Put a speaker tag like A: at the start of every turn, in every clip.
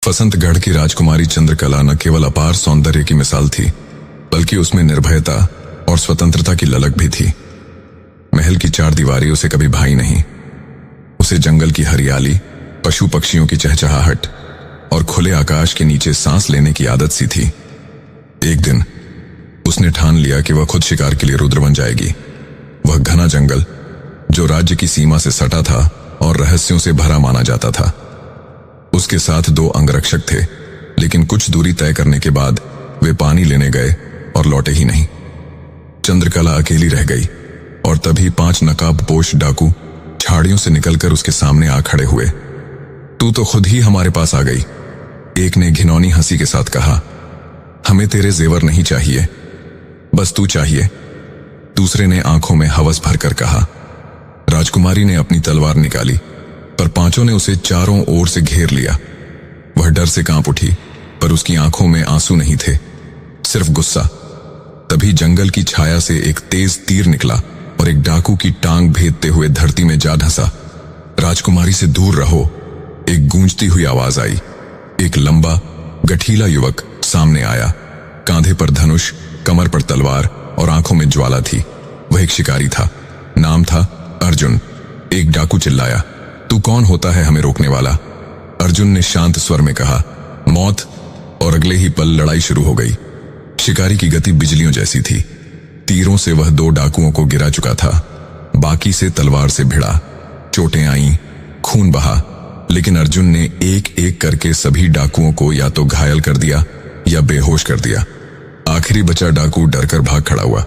A: वसंतगढ़ की राजकुमारी चंद्रकला न केवल अपार सौंदर्य की मिसाल थी, बल्कि उसमें निर्भयता और स्वतंत्रता की ललक भी थी। महल की चार दीवारें उसे कभी भाई नहीं। उसे जंगल की हरियाली, पशु पक्षियों की चहचहाहट और खुले आकाश के नीचे सांस लेने की आदत सी थी। एक दिन उसने ठान लिया कि वह खुद शिकार के लिए रुद्र बन जाएगी। वह घना जंगल, जो राज्य की सीमा से सटा था और रहस्यों से भरा माना जाता था। उसके साथ 2 अंगरक्षक थे, लेकिन कुछ दूरी तय करने के बाद वे पानी लेने गए और लौटे ही नहीं। चंद्रकला अकेली रह गई और तभी 5 नकाबपोश डाकू झाड़ियों से निकलकर उसके सामने आ खड़े हुए। तू तो खुद ही हमारे पास आ गई, एक ने घिनौनी हंसी के साथ कहा। हमें तेरे जेवर नहीं चाहिए, बस तू चाहिए, दूसरे ने आंखों में हवस भरकर कहा। राजकुमारी ने अपनी तलवार निकाली, पर पांचों ने उसे चारों ओर से घेर लिया। वह डर से कांप उठी, पर उसकी आंखों में आंसू नहीं थे, सिर्फ गुस्सा। तभी जंगल की छाया से एक तेज तीर निकला और एक डाकू की टांग भेदते हुए धरती में जा धंसा। राजकुमारी से दूर रहो, एक गूंजती हुई आवाज आई। एक लंबा गठीला युवक सामने आया, कांधे पर धनुष, कमर पर तलवार और आंखों में ज्वाला थी। वह एक शिकारी था, नाम था अर्जुन। एक डाकू चिल्लाया, तू कौन होता है हमें रोकने वाला? अर्जुन ने शांत स्वर में कहा, मौत। और अगले ही पल लड़ाई शुरू हो गई। शिकारी की गति बिजलियों जैसी थी। तीरों से वह 2 डाकुओं को गिरा चुका था, बाकी से तलवार से भिड़ा। चोटें आईं, खून बहा, लेकिन अर्जुन ने एक एक करके सभी डाकुओं को या तो घायल कर दिया या बेहोश कर दिया। आखिरी बचा डाकू डरकर भाग खड़ा हुआ।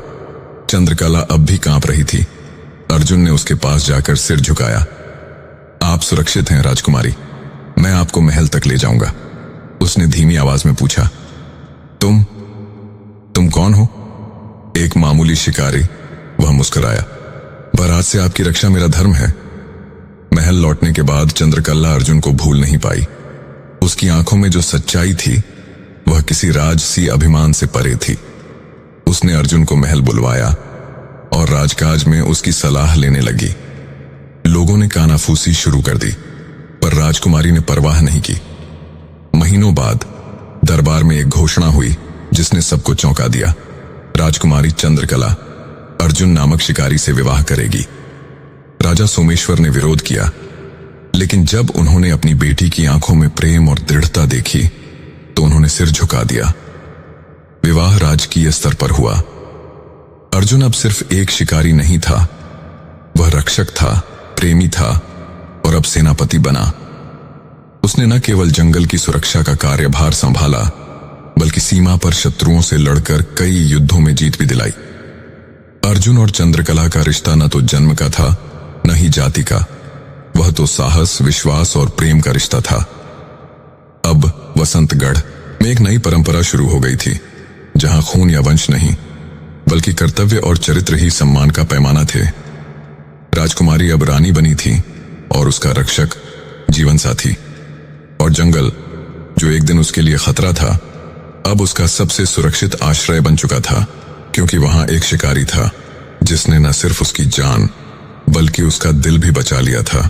A: चंद्रकला अब भी कांप रही थी। अर्जुन ने उसके पास जाकर सिर झुकाया। आप सुरक्षित हैं राजकुमारी, मैं आपको महल तक ले जाऊंगा, उसने धीमी आवाज में पूछा। तुम कौन हो? एक मामूली शिकारी, वह मुस्कुराया। पर आज से आपकी रक्षा मेरा धर्म है। महल लौटने के बाद चंद्रकला अर्जुन को भूल नहीं पाई। उसकी आंखों में जो सच्चाई थी, वह किसी राजसी अभिमान से परे थी। उसने अर्जुन को महल बुलवाया और राजकाज में उसकी सलाह लेने लगी। लोगों ने कानाफूसी शुरू कर दी, पर राजकुमारी ने परवाह नहीं की। महीनों बाद दरबार में एक घोषणा हुई जिसने सबको चौंका दिया। राजकुमारी चंद्रकला अर्जुन नामक शिकारी से विवाह करेगी। राजा सोमेश्वर ने विरोध किया, लेकिन जब उन्होंने अपनी बेटी की आंखों में प्रेम और दृढ़ता देखी तो उन्होंने सिर झुका दिया। विवाह राजकीय स्तर पर हुआ। अर्जुन अब सिर्फ एक शिकारी नहीं था, वह रक्षक था, प्रेमी था और अब सेनापति बना। उसने न केवल जंगल की सुरक्षा का कार्यभार संभाला, बल्कि सीमा पर शत्रुओं से लड़कर कई युद्धों में जीत भी दिलाई। अर्जुन और चंद्रकला का रिश्ता न तो जन्म का था, न ही जाति का। वह तो साहस, विश्वास और प्रेम का रिश्ता था। अब वसंतगढ़ में एक नई परंपरा शुरू हो गई थी, जहां खून या वंश नहीं, बल्कि कर्तव्य और चरित्र ही सम्मान का पैमाना थे। राजकुमारी अब रानी बनी थी और उसका रक्षक जीवन साथी। और जंगल, जो एक दिन उसके लिए खतरा था, अब उसका सबसे सुरक्षित आश्रय बन चुका था, क्योंकि वहां एक शिकारी था जिसने न सिर्फ उसकी जान बल्कि उसका दिल भी बचा लिया था।